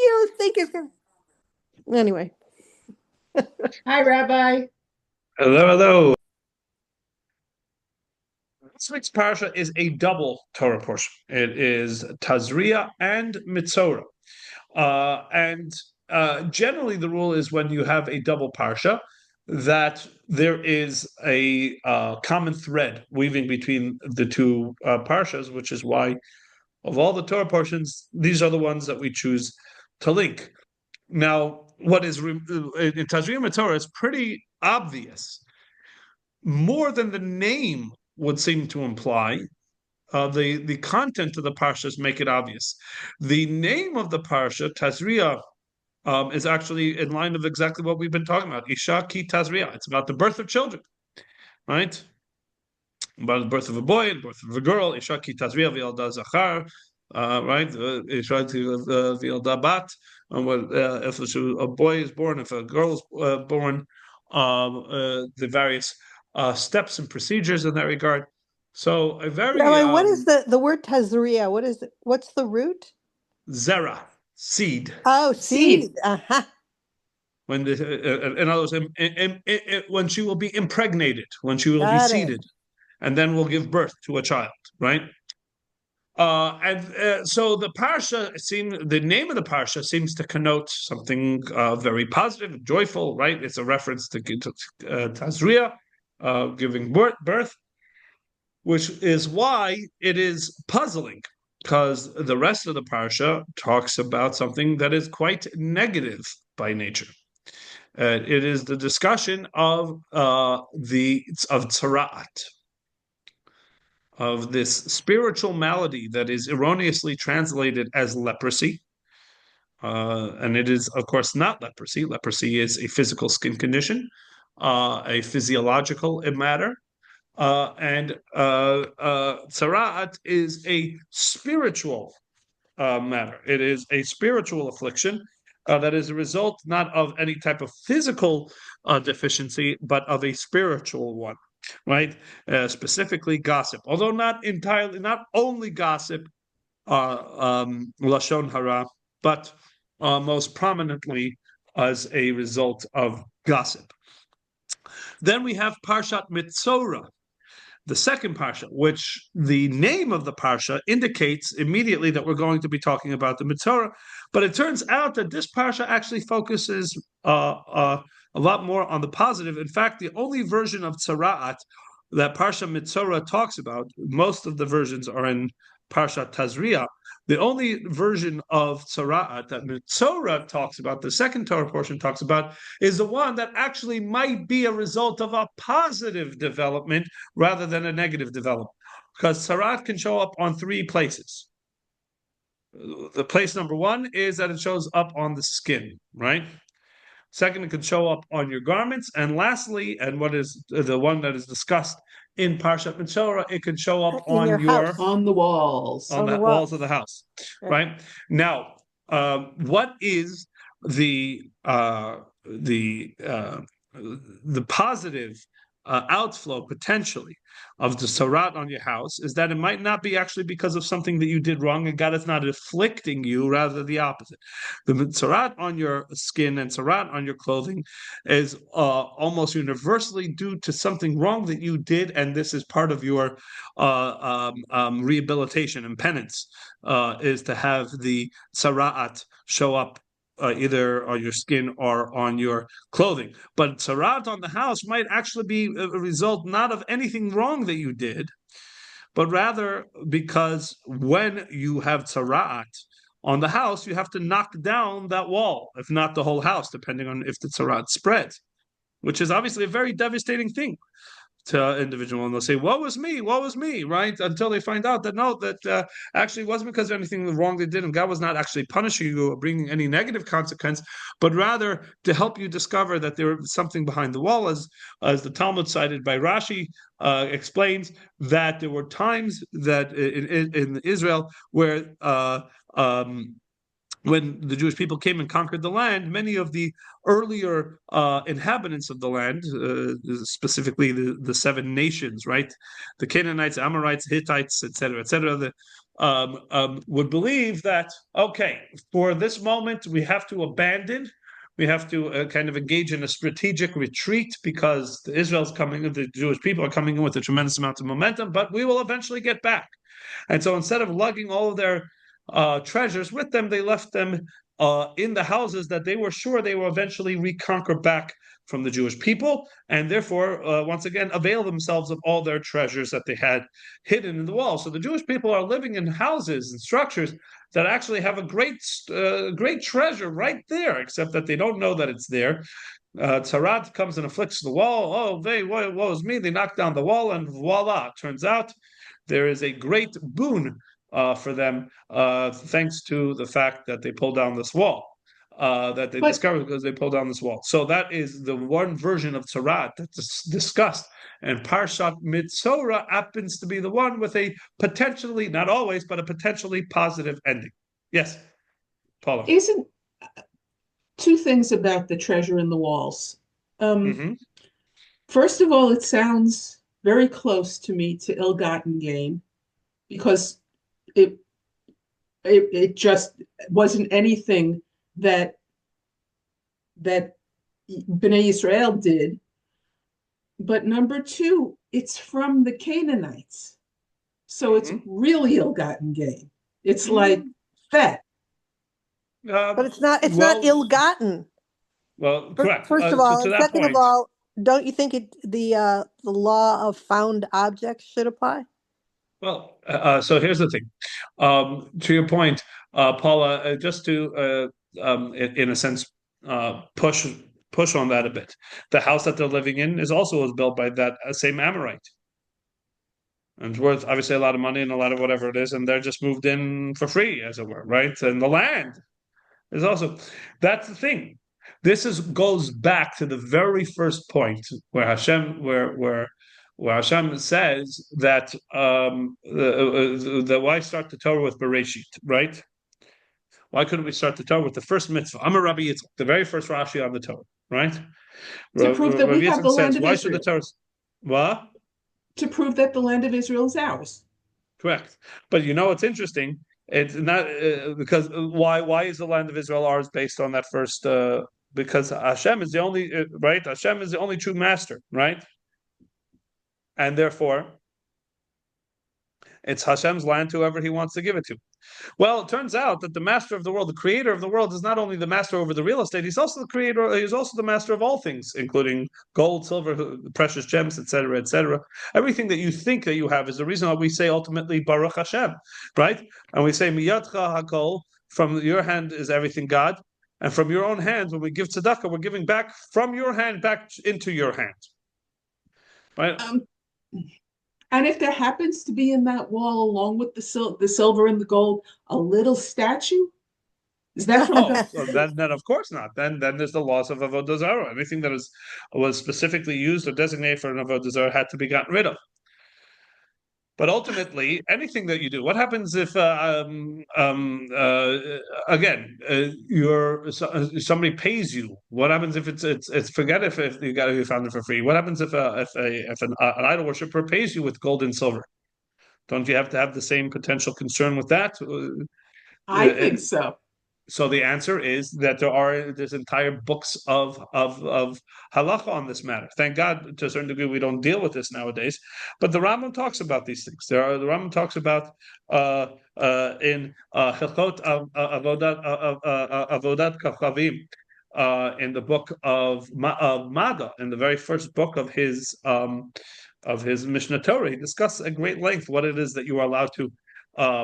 you think is going to... Anyway. Hi, Rabbi. Hello, hello. This week's parsha is a double Torah portion. It is Tazria and Metzora. And generally, the rule is when you have a double parsha, that there is a common thread weaving between the two parshas, which is why, of all the Torah portions, these are the ones that we choose to link. Now, what is in Tazria-Metzora is pretty obvious. More than the name would seem to imply, the content of the parshas make it obvious. The name of the parsha, Tazria, is actually in line of exactly what we've been talking about. Isha ki Tazria. It's about the birth of children, right? About the birth of a boy and birth of a girl. Isha ki Tazria v'yalda zachar, right? Isha ki v'yalda bat. If a boy is born, if a girl is born, the various steps and procedures in that regard. So a very Rabbi, what is the word Tazria? What is it? What's the root? Zera, seed. Oh, seed. Uh-huh. When in other words, when she will be impregnated, when she will be seeded, and then will give birth to a child, right? So the parsha the name of the parsha seems to connote something very positive, joyful, right? It's a reference to Tazria, giving birth, which is why it is puzzling, because the rest of the parsha talks about something that is quite negative by nature. It is the discussion of tzara'at, of this spiritual malady that is erroneously translated as leprosy. And it is, of course, not leprosy. Leprosy is a physical skin condition, a physiological matter. And tzara'at is a spiritual matter. It is a spiritual affliction that is a result not of any type of physical deficiency, but of a spiritual one, right? Specifically gossip, although not only gossip, lashon hara, but most prominently as a result of gossip. Then we have Parshat Metzora, the second parsha, which the name of the parsha indicates immediately that we're going to be talking about the Metzora. But it turns out that this parsha actually focuses a lot more on the positive. In fact, the only version of Tzara'at that Parsha Metzora talks about, most of the versions are in Parsha Tazria. The only version of Tzara'at that Metzora talks about, the second Torah portion talks about, is the one that actually might be a result of a positive development rather than a negative development. Because Tzara'at can show up on three places. The place number one is that it shows up on the skin, right? Second, it could show up on your garments. And lastly, and what is the one that is discussed in Parshat Metzora, it could show up on on the walls, on the walls of the house, right? Now, what is the positive outflow potentially of the sarat on your house is that it might not be actually because of something that you did wrong, and God is not afflicting you, rather the opposite. The sarat on your skin and sarat on your clothing is almost universally due to something wrong that you did, and this is part of your rehabilitation and penance, is to have the sarat show up either on your skin or on your clothing. But tzara'at on the house might actually be a result not of anything wrong that you did, but rather because when you have tzara'at on the house, you have to knock down that wall, if not the whole house, depending on if the tzara'at spreads, which is obviously a very devastating thing to an individual, and they'll say, woe is me, right? Until they find out that no, that actually it wasn't because of anything wrong they did, and God was not actually punishing you or bringing any negative consequence, but rather to help you discover that there was something behind the wall, as the Talmud cited by Rashi explains that there were times that in Israel where when the Jewish people came and conquered the land, many of the earlier inhabitants of the land, specifically the seven nations, right? The Canaanites, Amorites, Hittites, etc., would believe that, okay, for this moment, we have to abandon, we have to kind of engage in a strategic retreat because Israel's coming, the Jewish people are coming in with a tremendous amount of momentum, but we will eventually get back. And so instead of lugging all of their treasures with them, they left them in the houses that they were sure they will eventually reconquer back from the Jewish people, and therefore, once again, avail themselves of all their treasures that they had hidden in the wall. So the Jewish people are living in houses and structures that actually have a great treasure right there, except that they don't know that it's there. Tzarad comes and afflicts the wall. Oh, woe is me. They knock down the wall, and voila, turns out there is a great boon for them, thanks to the fact that they pulled down this wall. That they discovered because they pulled down this wall. So that is the one version of Tzarad that's discussed. And Tazria-Metzora happens to be the one with a potentially, not always, but a potentially positive ending. Yes, Paula. Isn't two things about the treasure in the walls. First of all, it sounds very close to me to ill-gotten gain because it just wasn't anything that Bnei Israel did. But number two, it's from the Canaanites. So it's really ill-gotten gain. It's like that. But it's not ill-gotten. Well, correct. First of all, to and that second point, of all, don't you think the law of found objects should apply? Well, so here's the thing. To your point, Paula, just to, in a sense, push on that a bit. The house that they're living in was built by that same Amorite, and it's worth obviously a lot of money and a lot of whatever it is, and they're just moved in for free, as it were, right? And the land is also. That's the thing. This goes back to the very first point where Hashem, where Hashem says that why start the Torah with Bereshit, right? Why couldn't we start the Torah with the first mitzvah? Amar Rabbi Yitzchak, the very first Rashi on the Torah, right? To prove that we have the land of why Israel. should the Torah? What? To prove that the land of Israel is ours. Correct. But you know what's interesting? It's not because why is the land of Israel ours based on that first? Because Hashem is the only right. Hashem is the only true master, right? And therefore, it's Hashem's land to whoever He wants to give it to. Well, it turns out that the master of the world, the creator of the world, is not only the master over the real estate; he's also the creator. He's also the master of all things, including gold, silver, precious gems, etc., etc. Everything that you think that you have is the reason why we say ultimately Baruch Hashem, right? And we say Miyadcha Hakol. From your hand is everything, God, and from your own hand, when we give tzedakah, we're giving back from your hand back into your hand, right? And if there happens to be in that wall, along with the silver and the gold, a little statue, is that from God? So then of course not. Then there's the loss of avodah zarah. Anything that was specifically used or designated for an avodah zarah had to be gotten rid of. But ultimately, anything that you do, what happens if again somebody pays you? What happens if it's forget if you found it for free? What happens if an idol worshiper pays you with gold and silver? Don't you have to have the same potential concern with that? I think so. So the answer is that there's entire books of halacha on this matter. Thank God, to a certain degree, we don't deal with this nowadays. But the Rambam talks about these things. The Rambam talks about in Hilchot Avodat Kachavim, in the book of Mada, in the very first book of his Mishnah Torah, he discusses at great length what it is that you are allowed to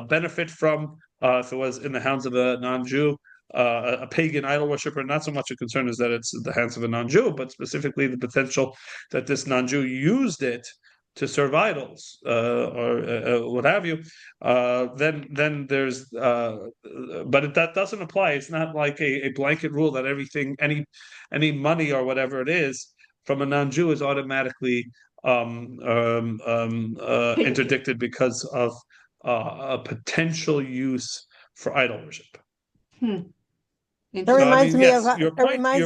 benefit from. If it was in the hands of a non-Jew, a pagan idol worshiper, not so much a concern is that it's in the hands of a non-Jew, but specifically the potential that this non-Jew used it to serve idols or what have you. Then there's, but that doesn't apply. It's not like a blanket rule that everything, any money or whatever it is from a non-Jew is automatically interdicted because of a potential use for idol worship. That reminds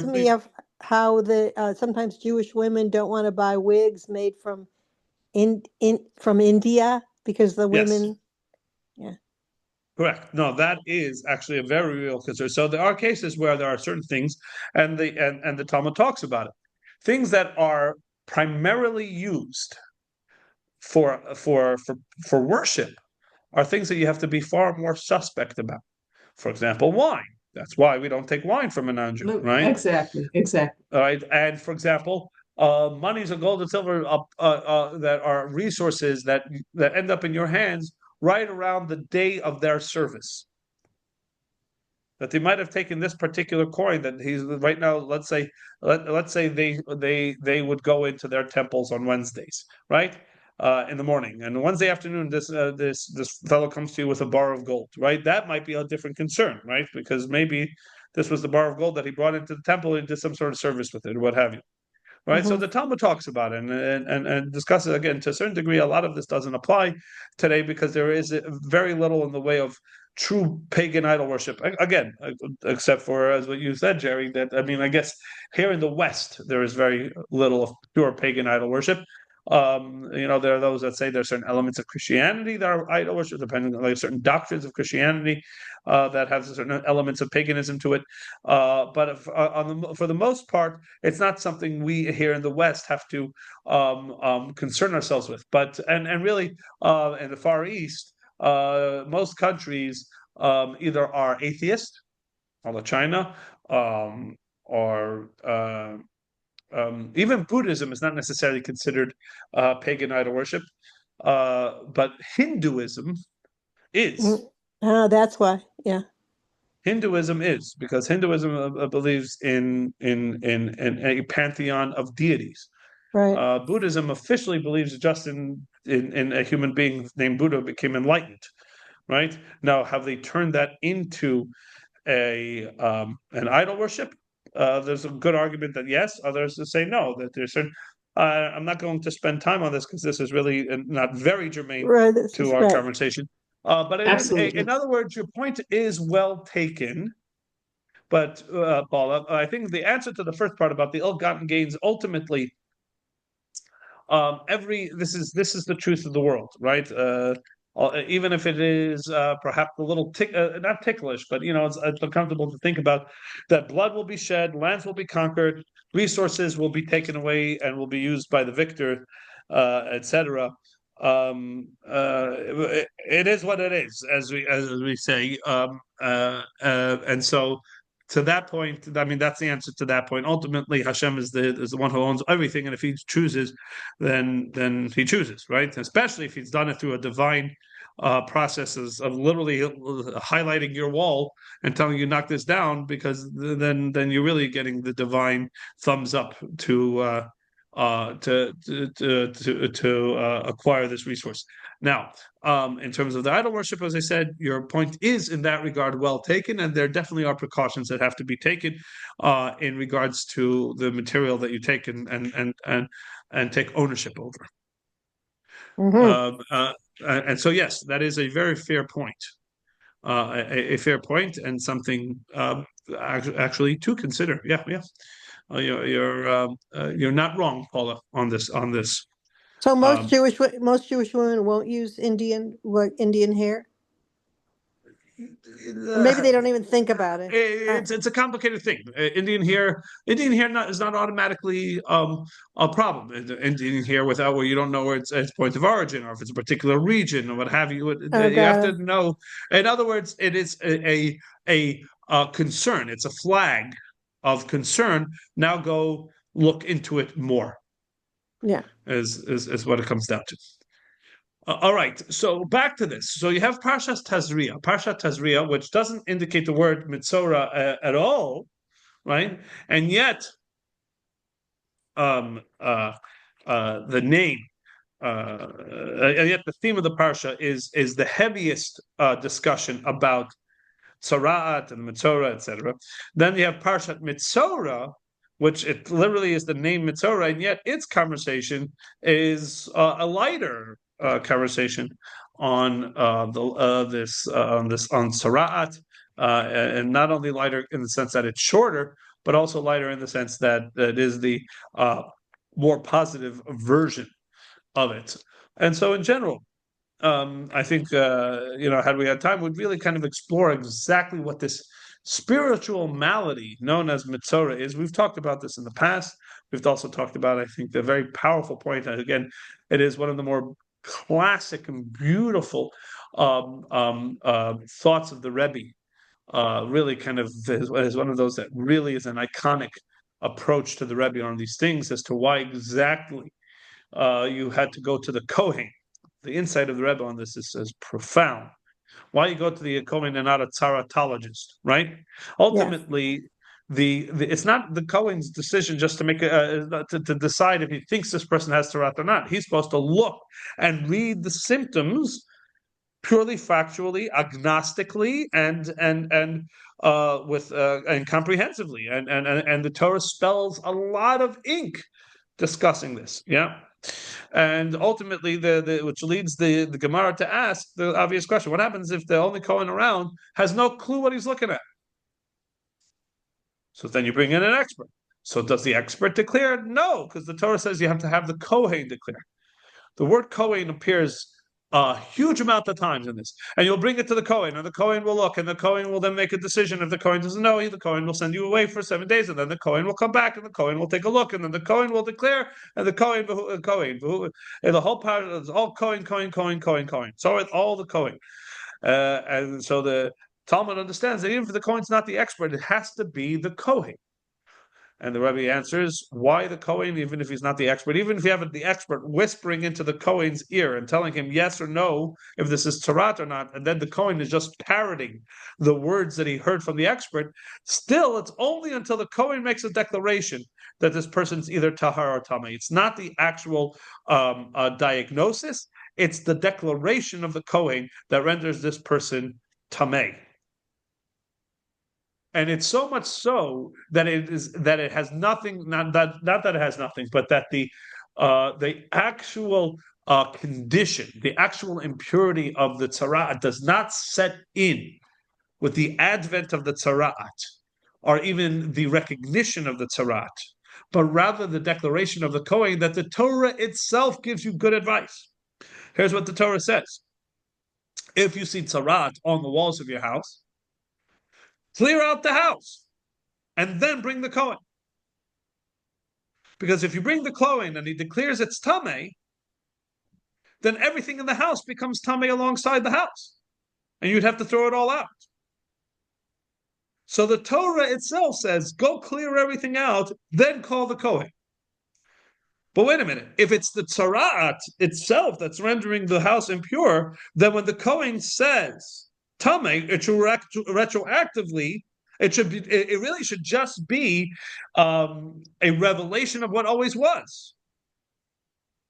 me of how the sometimes Jewish women don't want to buy wigs made from India because the women, Correct. No, that is actually a very real concern. So there are cases where there are certain things, and the Talmud talks about it, things that are primarily used for worship are things that you have to be far more suspect about. For example, wine. That's why we don't take wine from a non-Jew, right? Exactly. All right. And for example, monies of gold and silver that are resources that end up in your hands right around the day of their service. That they might have taken this particular coin that he's right now. Let's say they would go into their temples on Wednesdays, right? In the morning, and Wednesday afternoon, this fellow comes to you with a bar of gold, right? That might be a different concern, right? Because maybe this was the bar of gold that he brought into the temple and did some sort of service with it, or what have you. Right, so the Talmud talks about it and discusses again to a certain degree. A lot of this doesn't apply today because there is very little in the way of true pagan idol worship. Again, except for as what you said, Jerry. That I mean, I guess here in the West there is very little of pure pagan idol worship. There are those that say there's certain elements of Christianity that are idol worship, depending on like certain doctrines of Christianity that have certain elements of paganism to it. But for the most part, it's not something we here in the West have to concern ourselves with. But and really in the Far East, most countries either are atheist, like China, or even Buddhism is not necessarily considered pagan idol worship, but Hinduism is. That's why, yeah. Hinduism is because Hinduism believes in a pantheon of deities. Right. Buddhism officially believes just in a human being named Buddha became enlightened. Right now, have they turned that into an idol worship? There's a good argument that yes. Others that say no. That there's certain. I'm not going to spend time on this because this is really not very germane to our conversation. But it is in other words, your point is well taken. But Paula, I think the answer to the first part about the ill-gotten gains ultimately, this is the truth of the world, right? Even if it is perhaps a little not ticklish, but it's uncomfortable to think about that blood will be shed, lands will be conquered, resources will be taken away and will be used by the victor, etc. It is what it is, as we say, and so to that point, I mean that's the answer to that point. Ultimately, Hashem is the one who owns everything, and if He chooses, then He chooses, right? Especially if He's done it through a divine processes of literally highlighting your wall and telling you knock this down, because then you're really getting the divine thumbs up to acquire this resource. Now, in terms of the idol worship, as I said, your point is in that regard well taken, and there definitely are precautions that have to be taken in regards to the material that you take and take ownership over. And so, yes, that is a very fair point, a fair point, and something actually to consider. Yeah. You're not wrong, Paula, on this. So most Jewish women won't use Indian hair. Or maybe they don't even think about it. It's a complicated thing. Indian hair is not automatically a problem. Indian hair without where you don't know where its point of origin, or if it's a particular region or what have you. You have to know. In other words, it is a concern. It's a flag of concern. Now go look into it more. Yeah, is what it comes down to. All right, so back to this. So you have Parshat Tazria, which doesn't indicate the word Metzora at all, right? And yet, the name, and yet the theme of the parsha is the heaviest discussion about Tzaraat and Metzora, etc. Then you have Parshat Metzora, which it literally is the name Metzora, and yet its conversation is a lighter conversation on Tzaraat, and not only lighter in the sense that it's shorter, but also lighter in the sense that it is the more positive version of it. And so, in general, I think had we had time, we'd really kind of explore exactly what this spiritual malady known as Metzora is. We've talked about this in the past. We've also talked about, I think, the very powerful point. And again, it is one of the more classic and beautiful thoughts of the Rebbe. Really kind of is one of those that really is an iconic approach to the Rebbe on these things as to why exactly you had to go to the Kohen. The insight of the Rebbe on this is profound. Why you go to the Kohen and not a tzaratologist, right? Ultimately, it's not the Kohen's decision just to make to decide if he thinks this person has tzaraat or not. He's supposed to look and read the symptoms purely factually, agnostically, and comprehensively, and the Torah spells a lot of ink discussing this. Yeah. And ultimately, which leads the Gemara to ask the obvious question: what happens if the only Kohen around has no clue what he's looking at? So then you bring in an expert. So does the expert declare? No, because the Torah says you have to have the Kohen declare. The word Kohen appears a huge amount of times in this, and you'll bring it to the Kohen, and the Kohen will look, and the Kohen will then make a decision. If the Kohen doesn't know, the Kohen will send you away for 7 days, and then the Kohen will come back, and the Kohen will take a look, and then the Kohen will declare, and the Kohen, and the whole part is all Kohen. So it's all the Kohen, and so the Talmud understands that even if the Kohen's not the expert, it has to be the Kohen. And the Rebbe answers, why the Kohen, even if he's not the expert, even if you have the expert whispering into the Kohen's ear and telling him yes or no, if this is Tzaraat or not, and then the Kohen is just parroting the words that he heard from the expert, still, it's only until the Kohen makes a declaration that this person's either Tahar or Tameh. It's not the actual diagnosis, it's the declaration of the Kohen that renders this person Tameh. And it's so much so that it has nothing. Not that it has nothing, but that the actual condition, the actual impurity of the tzara'at does not set in with the advent of the tzara'at, or even the recognition of the tzara'at, but rather the declaration of the Kohen that the Torah itself gives you good advice. Here's what the Torah says: if you see tzara'at on the walls of your house, clear out the house, and then bring the Kohen. Because if you bring the Kohen and he declares it's Tameh, then everything in the house becomes Tameh alongside the house. And you'd have to throw it all out. So the Torah itself says, go clear everything out, then call the Kohen. But wait a minute, if it's the tzara'at itself that's rendering the house impure, then when the Kohen says Tameh, it should retroactively, it really should just be a revelation of what always was.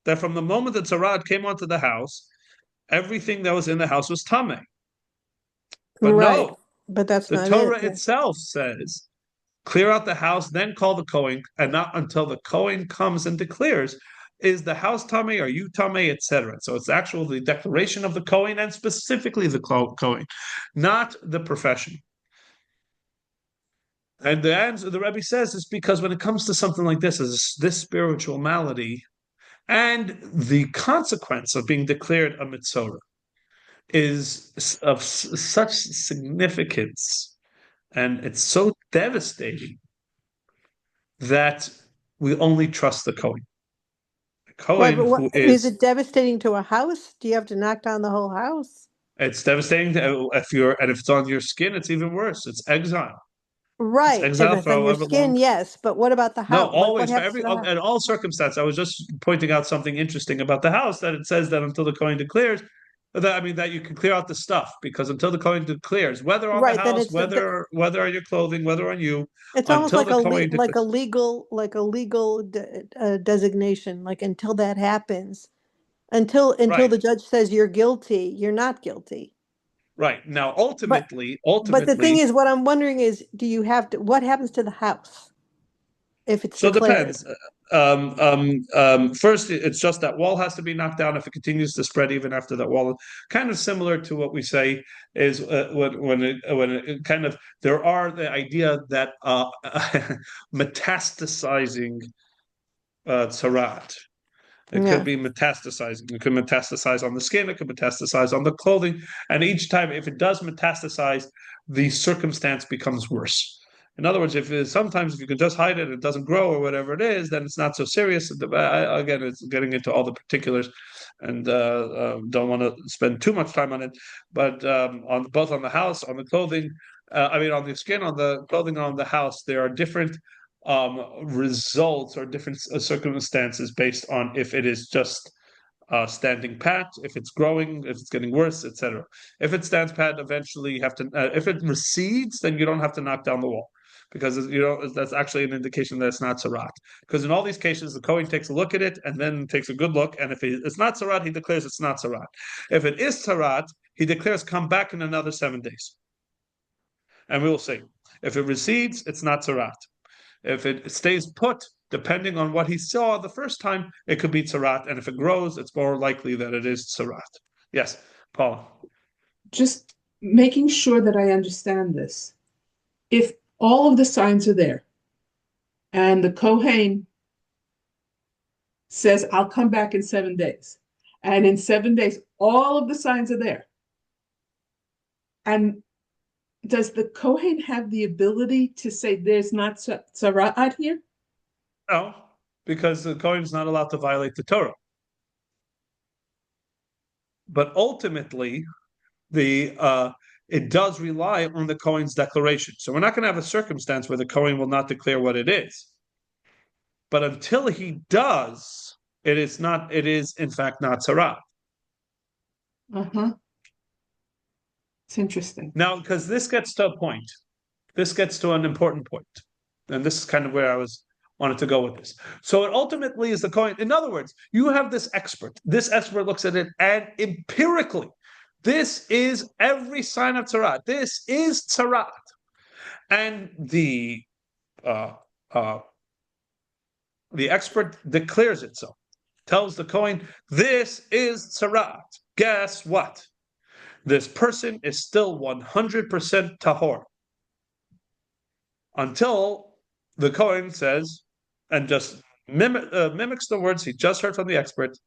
That from the moment that tzara'at came onto the house, everything that was in the house was Tameh. But right. No, but that's the Torah itself says, clear out the house, then call the Kohen, and not until the Kohen comes and declares, is the house Tameh, are you Tameh, etc. So it's actually the declaration of the Kohen, and specifically the Kohen, not the profession. And the answer the Rebbe says is because when it comes to something like this, is this spiritual malady, and the consequence of being declared a Metzora is of such significance, and it's so devastating that we only trust the Kohen. Kohen is it devastating to a house? Do you have to knock down the whole house? It's devastating if it's on your skin. It's even worse. It's exile. Right. If it's on your skin, yes. But what about the house? No, always for in all circumstances. I was just pointing out something interesting about the house, that it says that until the Kohen declares, that you can clear out the stuff, because until the Kohen declares, whether on the house, whether on your clothing, whether on you, it's almost like a legal designation. Like until that happens, until right. The judge says you're guilty, you're not guilty. Right. Now, ultimately, but the thing is, what I'm wondering is, do you have to? What happens to the house if it's declared? It depends. First, it's just that wall has to be knocked down if it continues to spread even after that wall. Kind of similar to what we say is when it kind of, there are the idea that metastasizing tzara'at. It could be metastasizing. It could metastasize on the skin. It could metastasize on the clothing. And each time, if it does metastasize, the circumstance becomes worse. In other words, sometimes if you can just hide it, it doesn't grow or whatever it is, then it's not so serious. Again, it's getting into all the particulars, and don't want to spend too much time on it. But both on the house, on the clothing, on the skin, on the clothing, on the house, there are different results or different circumstances based on if it is just standing pat, if it's growing, if it's getting worse, etc. If it stands pat, eventually you have to. If it recedes, then you don't have to knock down the wall, because that's actually an indication that it's not tzara'at. Because in all these cases, the Kohen takes a look at it and then takes a good look, and if it's not tzara'at, he declares it's not tzara'at. If it is tzara'at, he declares come back in another 7 days, and we will see. If it recedes, it's not tzara'at. If it stays put, depending on what he saw the first time, it could be tzara'at, and if it grows, it's more likely that it is tzara'at. Yes, Paula. Just making sure that I understand this. If all of the signs are there, and the Kohen says, I'll come back in 7 days, and in 7 days, all of the signs are there, and does the Kohen have the ability to say there's not tzara'at here? No, because the Kohen is not allowed to violate the Torah. But ultimately, it does rely on the Kohen's declaration. So we're not going to have a circumstance where the Kohen will not declare what it is. But until he does, it is in fact not tzara'at. It's interesting. Now, because this gets to a point. This gets to an important point. And this is kind of where I wanted to go with this. So it ultimately is the Kohen. In other words, you have this expert. This expert looks at it, and empirically, this is every sign of tzara'at. This is tzara'at. And the expert declares it so. Tells the Kohen, this is tzara'at. Guess what? This person is still 100% tahor. Until the Kohen says, and just mimics the words he just heard from the expert,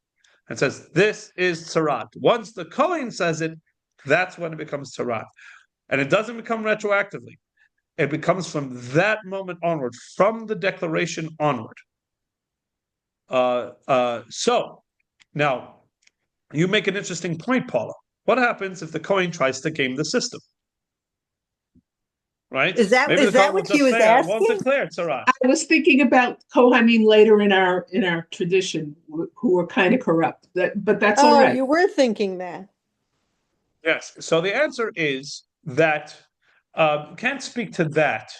and says, this is tzara'at. Once the Kohen says it, that's when it becomes tzara'at. And it doesn't become retroactively. It becomes from that moment onward, from the declaration onward. So, now, you make an interesting point, Paula. What happens if the Kohen tries to game the system? Right? Is that what he was asking? Won't declare tzara'at. I was thinking about Kohanim later in our tradition, who were kind of corrupt. But that's all right. Oh, you were thinking that. Yes. So the answer is that can't speak to that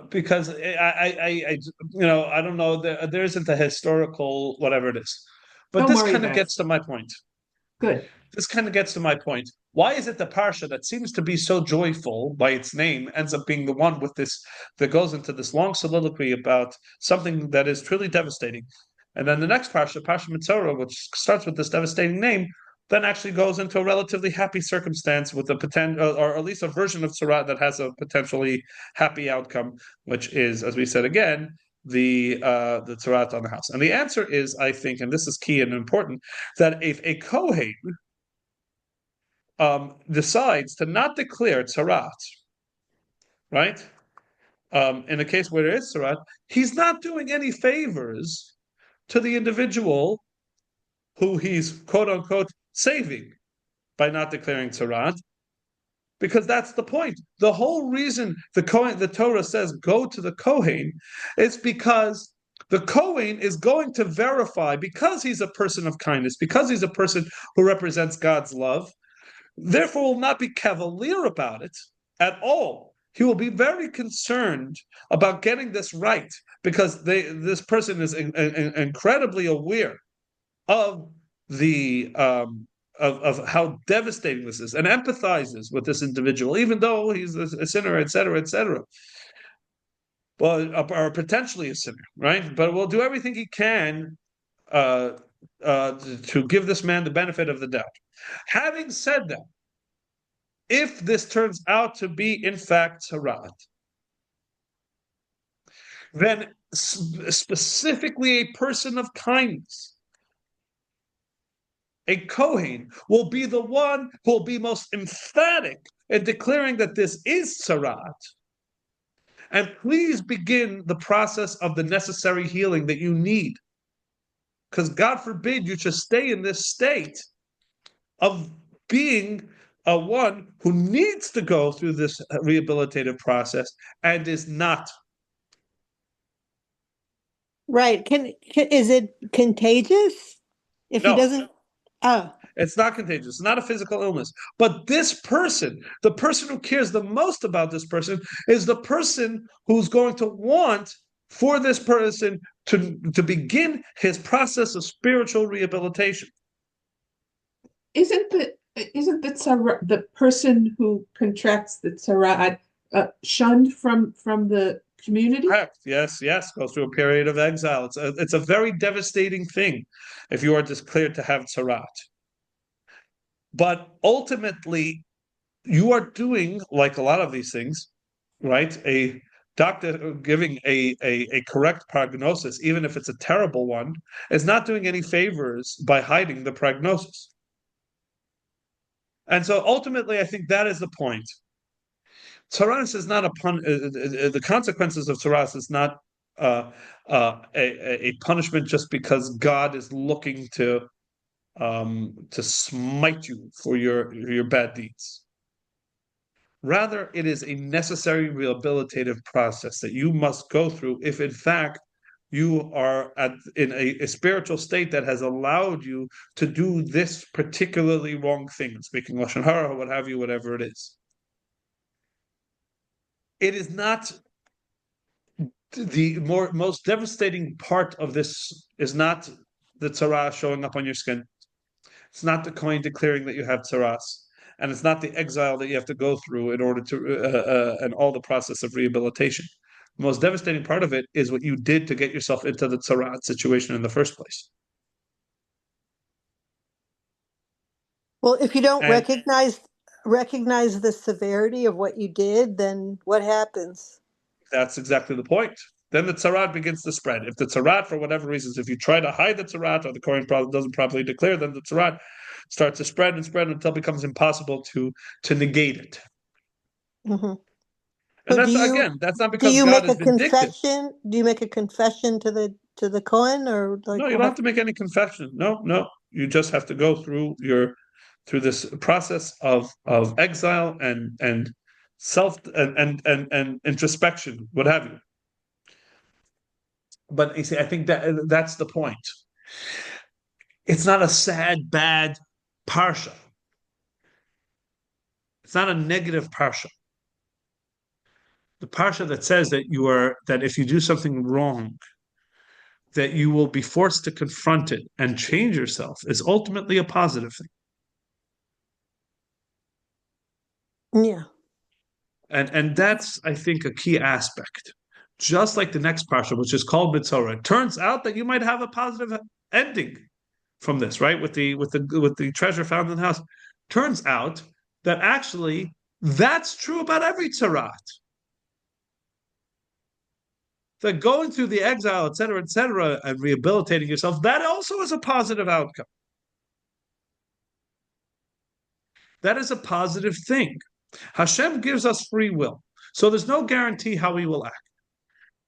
because I don't know. There isn't a historical whatever it is, but this kind of gets to my point. Good. This kind of gets to my point. Why is it the parsha that seems to be so joyful by its name ends up being the one with this that goes into this long soliloquy about something that is truly devastating, and then the next parsha, Tazria-Metzora, which starts with this devastating name, then actually goes into a relatively happy circumstance with a potential, or at least a version of tzara'at that has a potentially happy outcome, which is, as we said again, the tzara'at on the house. And the answer is, I think, and this is key and important, that if a Kohen decides to not declare tzara'at, right? In a case where there is tzara'at, he's not doing any favors to the individual who he's quote unquote saving by not declaring tzara'at, because that's the point. The whole reason the Torah says go to the Kohen is because the Kohen is going to verify, because he's a person of kindness, because he's a person who represents God's love. Therefore, will not be cavalier about it at all. He will be very concerned about getting this right, because this person is incredibly aware of the of how devastating this is, and empathizes with this individual, even though he's a sinner, etc., etc. Well, or potentially a sinner, right? But will do everything he can to give this man the benefit of the doubt. Having said that, if this turns out to be in fact tzara'at, then specifically a person of kindness, a Kohen, will be the one who will be most emphatic in declaring that this is tzarat. And please begin the process of the necessary healing that you need. Because God forbid you should stay in this state of being a one who needs to go through this rehabilitative process and is not. Right. Is it contagious if he No. doesn't? Oh, It's not contagious. It's not a physical illness. But this person, the person who cares the most about this person, is the person who's going to want for this person to begin his process of spiritual rehabilitation. Isn't the person who contracts the tzara shunned from the community? Correct. Yes. Goes through a period of exile. It's a very devastating thing if you are declared to have tzarat. But ultimately, you are doing, like a lot of these things, right? A doctor giving a correct prognosis, even if it's a terrible one, is not doing any favors by hiding the prognosis. And so ultimately, I think that is the point. Tzaras is not the consequences of tzaras is not a punishment just because God is looking to smite you for your bad deeds. Rather, it is a necessary rehabilitative process that you must go through if, in fact, you are in a spiritual state that has allowed you to do this particularly wrong thing, speaking Lashon Hara or what have you, whatever it is. It is not the most devastating part of this is not the tzara showing up on your skin. It's not the coin declaring that you have tzaras. And it's not the exile that you have to go through in order to, and all the process of rehabilitation. The most devastating part of it is what you did to get yourself into the tzarat situation in the first place. Well, if you don't recognize the severity of what you did, then what happens? That's exactly the point. Then the tzarat begins to spread. If the tzarat, for whatever reasons, if you try to hide the tzarat or the Kohen doesn't properly declare, then the tzarat starts to spread and spread until it becomes impossible to negate it. Mm-hmm. And that's not because God is vindictive. Do you make a confession to the Kohen, or like? No, you don't have to make any confession. No. You just have to go through this process of exile and self and introspection, what have you. But you see, I think that's the point. It's not a sad, bad parsha. It's not a negative parsha. The parsha that says that if you do something wrong, that you will be forced to confront it and change yourself is ultimately a positive thing. Yeah. And that's, I think, a key aspect. Just like the next parsha, which is called Metzora. It turns out that you might have a positive ending from this, right? With the treasure found in the house. Turns out that actually that's true about every tzarat. That going through the exile, et cetera, and rehabilitating yourself, that also is a positive outcome. That is a positive thing. Hashem gives us free will. So there's no guarantee how we will act.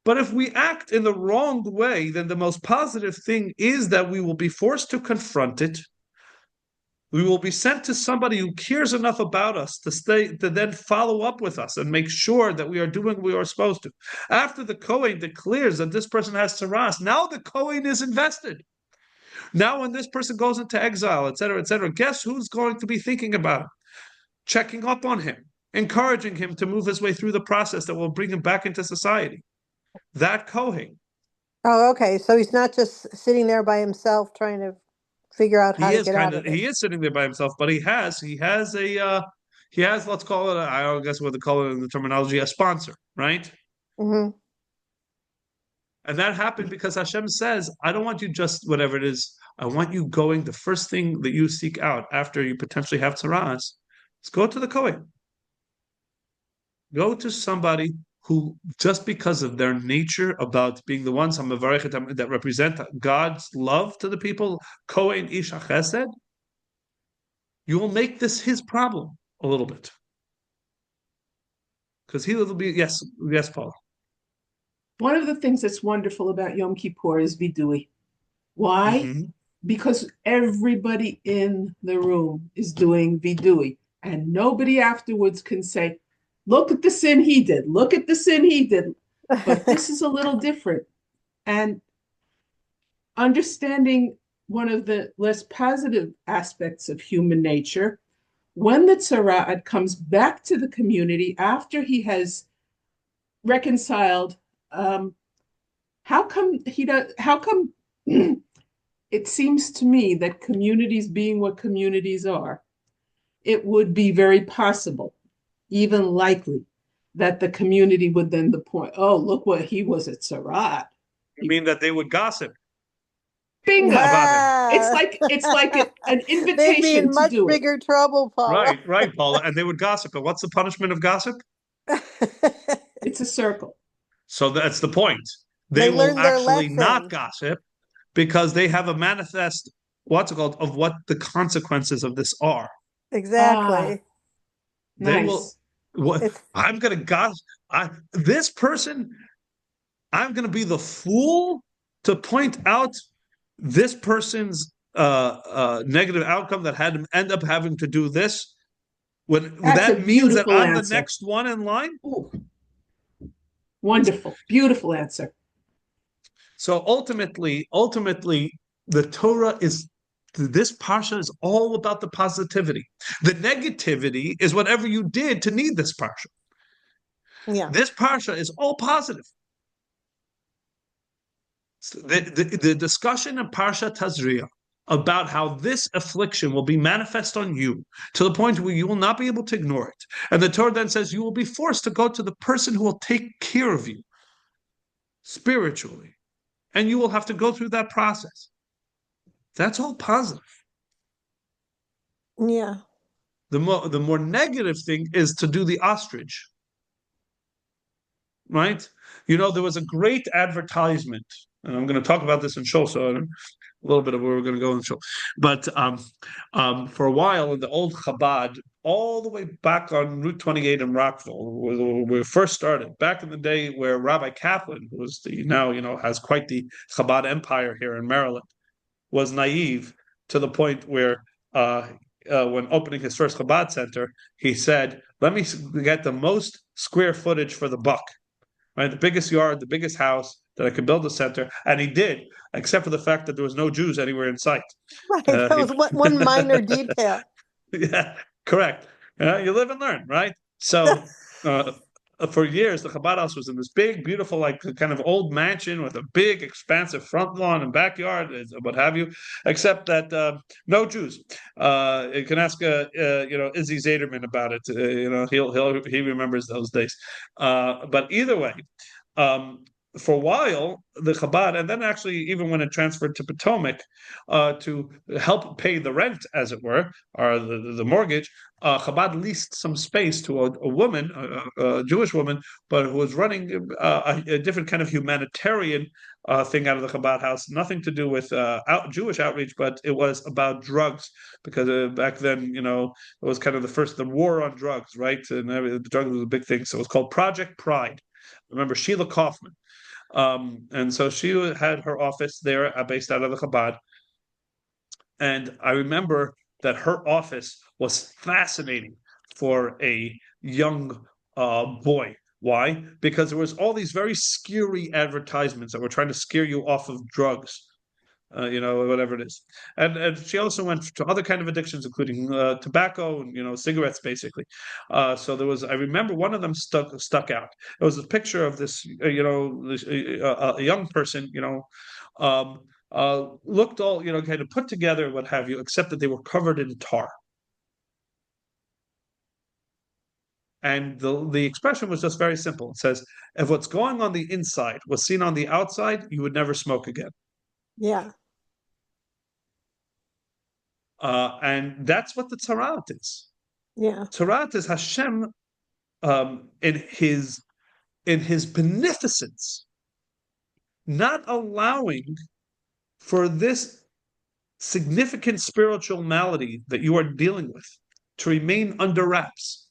But if we act in the wrong way, then the most positive thing is that we will be forced to confront it. We will be sent to somebody who cares enough about us to then follow up with us and make sure that we are doing what we are supposed to. After the Kohen declares that this person has tzaras, now the Kohen is invested. Now when this person goes into exile, et cetera, guess who's going to be thinking about him? Checking up on him, encouraging him to move his way through the process that will bring him back into society. That Kohen. Oh, okay. So he's not just sitting there by himself trying to figure out how to get out of it. He is sitting there by himself, but he has let's call it I guess what they call it in the terminology, a sponsor, right? Mm-hmm. And that happened because Hashem says, I don't want you just whatever it is. I want you going. The first thing that you seek out after you potentially have tzaras is go to the Kohen. Go to somebody who, just because of their nature about being the ones that represent God's love to the people, Kohen Ish HaChesed, you will make this his problem a little bit. Because he will be, yes, Paul. One of the things that's wonderful about Yom Kippur is vidui. Why? Mm-hmm. Because everybody in the room is doing vidui, and nobody afterwards can say, look at the sin he did, look at the sin he did. But this is a little different. And understanding one of the less positive aspects of human nature, when the tzara'at comes back to the community after he has reconciled, how come it seems to me that communities being what communities are, it would be very possible, even likely, that the community would then point, oh, look what he was at tzara'at. You mean that they would gossip? Bingo! It's like an invitation They'd be in to much do bigger trouble, Paula. Right, Paula, and they would gossip. But what's the punishment of gossip? It's a circle. So that's the point. They will actually not gossip because they have a manifest, of what the consequences of this are. Exactly. They nice. will. I'm going to gossip. This person, I'm going to be the fool to point out this person's negative outcome that had him end up having to do this, when that means that I'm the next one in line. Ooh. Wonderful, beautiful answer. So ultimately, the Torah this parsha is all about the positivity. The negativity is whatever you did to need this parsha. Yeah. This parsha is all positive. The discussion in Parsha Tazria about how this affliction will be manifest on you to the point where you will not be able to ignore it. And the Torah then says you will be forced to go to the person who will take care of you spiritually. And you will have to go through that process. That's all positive. Yeah. The more negative thing is to do the ostrich. Right? There was a great advertisement, and I'm going to talk about this in Shul, so a little bit of where we're going to go in Shul. But for a while in the old Chabad, all the way back on Route 28 in Rockville, where we first started, back in the day where Rabbi Kaplan, who was has quite the Chabad empire here in Maryland, was naive to the point where when opening his first Chabad center, he said, let me get the most square footage for the buck. Right, the biggest yard, the biggest house that I could build a center, and he did, except for the fact that there was no Jews anywhere in sight. Right, that was one minor detail. Yeah, correct. You live and learn, right? So for years, the Chabad house was in this big, beautiful, like kind of old mansion with a big, expansive front lawn and backyard, what have you. Except that no Jews. You can ask Izzy Zaderman about it. He remembers those days. But either way. For a while, the Chabad, and then actually even when it transferred to Potomac to help pay the rent, as it were, or the mortgage, Chabad leased some space to a woman, a Jewish woman, but who was running a different kind of humanitarian thing out of the Chabad house, nothing to do with Jewish outreach, but it was about drugs, because back then, it was kind of the war on drugs, right? And the drugs was a big thing, so it was called Project Pride. Remember Sheila Kaufman. And so she had her office there based out of the Chabad. And I remember that her office was fascinating for a young boy. Why? Because there was all these very scary advertisements that were trying to scare you off of drugs. Whatever it is. And she also went to other kind of addictions, including tobacco and, cigarettes, basically. So I remember one of them stuck out. It was a picture of this, a young person, looked all, kind of put together, what have you, except that they were covered in tar. And the expression was just very simple. It says, if what's going on the inside was seen on the outside, you would never smoke again. Yeah. And that's what the Tzara'at is. Yeah. Tzara'at is Hashem in his in his beneficence, not allowing for this significant spiritual malady that you are dealing with to remain under wraps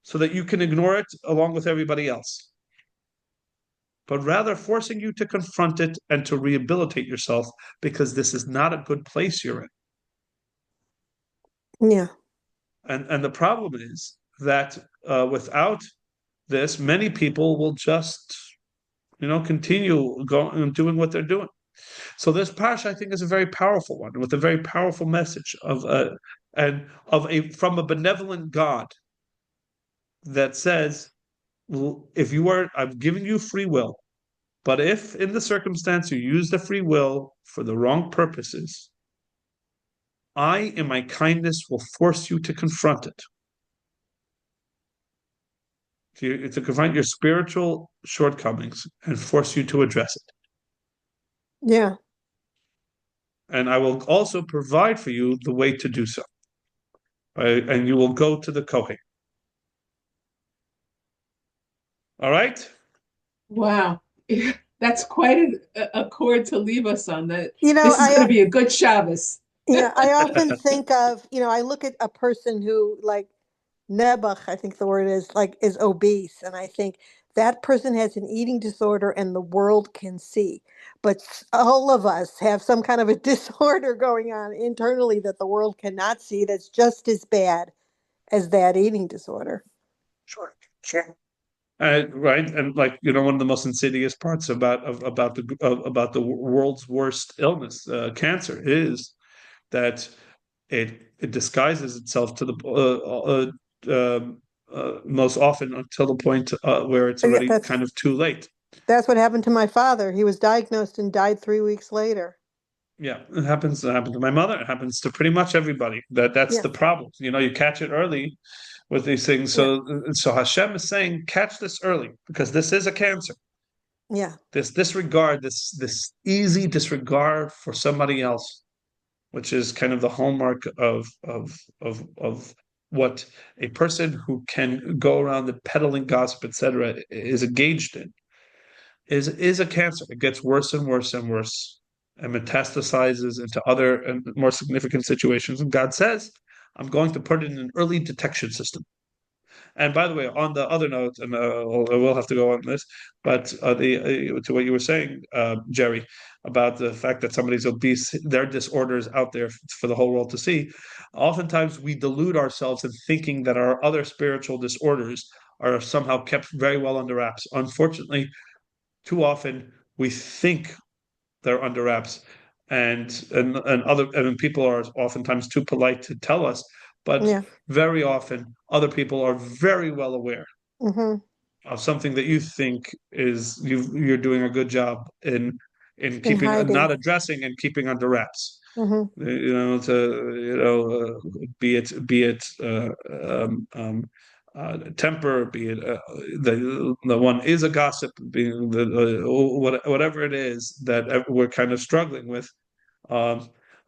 so that you can ignore it along with everybody else, but rather forcing you to confront it and to rehabilitate yourself, because this is not a good place you're in. Yeah. And the problem is that without this, many people will just, continue going and doing what they're doing. So this parsha, I think, is a very powerful one with a very powerful message from a benevolent God that says, if you are, I've given you free will, but if in the circumstance you use the free will for the wrong purposes, I, in my kindness, will force you to confront it. To confront your spiritual shortcomings and force you to address it. Yeah. And I will also provide for you the way to do so. Right? And you will go to the Kohen. All right? Wow. That's quite a chord to leave us on. That this is going to be a good Shabbos. Yeah, I often think of, I look at a person who, like Nebuch, I think the word is obese, and I think that person has an eating disorder and the world can see. But all of us have some kind of a disorder going on internally that the world cannot see, that's just as bad as that eating disorder. Sure. Right, and one of the most insidious parts about the world's worst illness, cancer, is that it disguises itself to the most often until the point where it's already kind of too late. That's what happened to my father. He was diagnosed and died 3 weeks later. Yeah, it happens. It happened to my mother. It happens to pretty much everybody. That's the problem. You catch it early with these things. So Hashem is saying, catch this early, because this is a cancer. Yeah. This disregard, this easy disregard for somebody else, which is kind of the hallmark of what a person who can go around the peddling gossip, etc., is engaged in, is a cancer. It gets worse and worse and worse, and metastasizes into other and more significant situations. And God says, I'm going to put it in an early detection system. And by the way, on the other note, and we'll have to go on this, but to what you were saying, Jerry, about the fact that somebody's obese, their disorders out there for the whole world to see. Oftentimes, we delude ourselves in thinking that our other spiritual disorders are somehow kept very well under wraps. Unfortunately, too often we think they're under wraps, and people are oftentimes too polite to tell us. But very often, other people are very well aware of something that you think is you're doing a good job in keeping, not addressing and keeping under wraps. Be it temper, be it the one is a gossip, being whatever it is that we're kind of struggling with.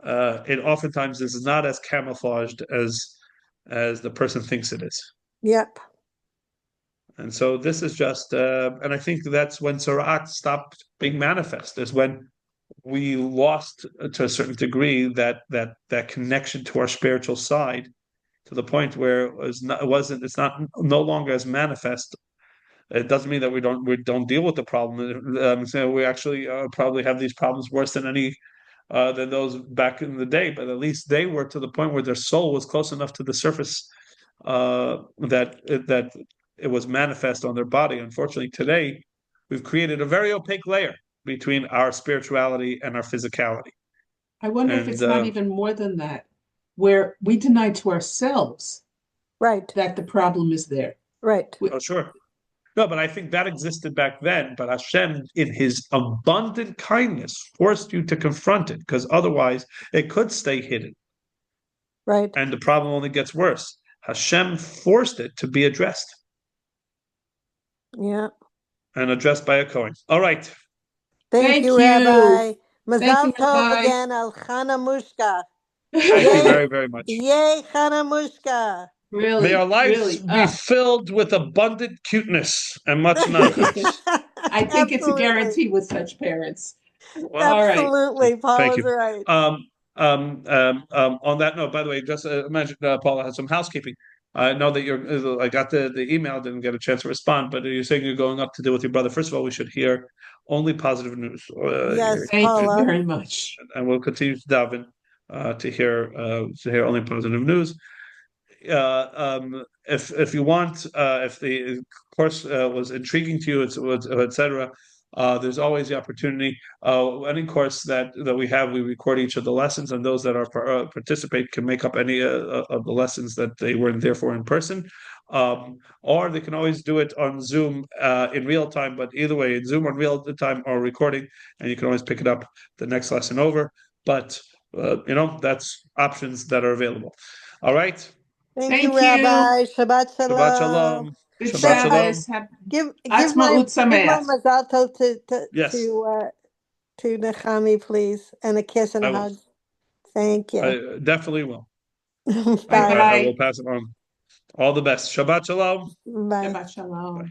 It oftentimes is not as camouflaged as the person thinks it is. Yep. And so this is just, and I think that's when Sarat stopped being manifest, is when we lost to a certain degree that connection to our spiritual side, to the point where it's no longer as manifest. It doesn't mean that we don't deal with the problem. So we actually probably have these problems worse than those back in the day, but at least they were to the point where their soul was close enough to the surface that it was manifest on their body. Unfortunately, today we've created a very opaque layer between our spirituality and our physicality. I wonder if it's not even more than that, where we deny to ourselves that the problem is there. Right. Oh, sure. No, but I think that existed back then. But Hashem, in His abundant kindness, forced you to confront it, because otherwise it could stay hidden. Right. And the problem only gets worse. Hashem forced it to be addressed. Yeah. And addressed by a Kohen. All right. Thank you, Rabbi. Mazal tov again, al Chana Mushka. Thank you very, very much. Yay, Chana Mushka. May our Really, lives really. be filled with abundant cuteness and much nachas. I think it's a Absolutely. guarantee with such parents. Well, All right. Absolutely. thank Paula's you. right. On that note, by the way, just imagine Paula has some housekeeping. I know that I got the email, didn't get a chance to respond, but you're saying you're going up to deal with your brother. First of all, we should hear only positive news. Yes, Thank you Paula. very much. And we'll continue to dive in to hear only positive news. If you want, if the course was intriguing to you, etc. There's always the opportunity. Any course that we have, we record each of the lessons, and those that are participate can make up any of the lessons that they weren't there for in person. Or they can always do it on Zoom in real time. But either way, in Zoom on real time or recording, and you can always pick it up the next lesson over. But that's options that are available. All right. Thank you, Thank you. Rabbi. Shabbat Shabbat shalom. shalom. Good Shabbat Say, shalom. Shabbos. Have give my Atzmaut Sameach. mazal tov Yes, to Nechami, please, and a kiss and I a will. hug. Thank you. I definitely will. Bye Bye. I will bye. pass it on. All the best. Shabbat shalom. Bye. Shabbat Shalom. Bye.